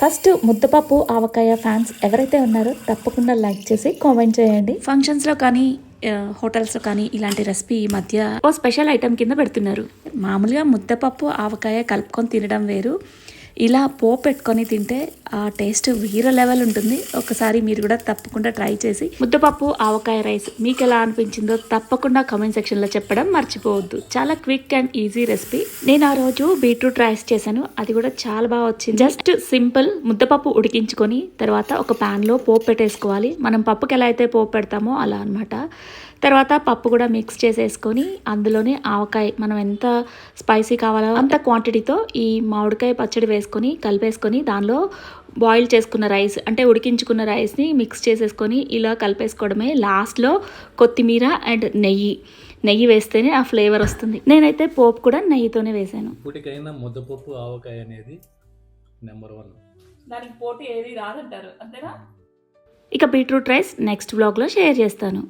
First ముద్దపప్పు ఆవకాయ fans ఎవరైతే ఉన్నారో తప్పకుండా లైక్ చేసి కామెంట్ చేయండి. ఫంక్షన్స్లో కానీ హోటల్స్లో కానీ ఇలాంటి రెసిపీ ఈ మధ్య ఓ స్పెషల్ ఐటెం కింద పెడుతున్నారు. మామూలుగా ముద్దపప్పు ఆవకాయ కలుపుకొని తినడం వేరు, ఇలా పోపు పెట్టుకొని తింటే ఆ టేస్ట్ వేరే లెవెల్ ఉంటుంది. ఒకసారి మీరు కూడా తప్పకుండా ట్రై చేసి ముద్దపప్పు ఆవకాయ రైస్ మీకు ఎలా అనిపించిందో తప్పకుండా కామెంట్ సెక్షన్లో చెప్పడం మర్చిపోవద్దు. చాలా క్విక్ అండ్ ఈజీ రెసిపీ. నేను ఆ రోజు బీట్రూట్ రైస్ చేశాను, అది కూడా చాలా బాగా వచ్చింది. జస్ట్ సింపుల్ ముద్దపప్పు ఉడికించుకొని తర్వాత ఒక ప్యాన్లో పోపు పెట్టేసుకోవాలి. మనం పప్పుకి ఎలా అయితే పోపు పెడతామో అలా అనమాట. తర్వాత పప్పు కూడా మిక్స్ చేసేసుకొని అందులోనే ఆవకాయ మనం ఎంత స్పైసీ కావాలో అంత క్వాంటిటీతో ఈ మామిడికాయ పచ్చడి వేసుకొని కలిపేసుకొని దానిలో బాయిల్ చేసుకున్న రైస్ అంటే ఉడికించుకున్న రైస్ని మిక్స్ చేసేసుకొని ఇలా కలిపేసుకోవడమే. లాస్ట్లో కొత్తిమీర అండ్ నెయ్యి వేస్తేనే ఆ ఫ్లేవర్ వస్తుంది. నేనైతే పోపు కూడా నెయ్యితోనే వేసాను. ఇప్పటికైనా ముద్దపప్పు ఆవకాయ అనేది నెంబర్ 1, దానికి పోటీ ఏది రాదంటారు అంతేనా. ఇక బీట్రూట్ రైస్ నెక్స్ట్ వ్లాగ్లో షేర్ చేస్తాను.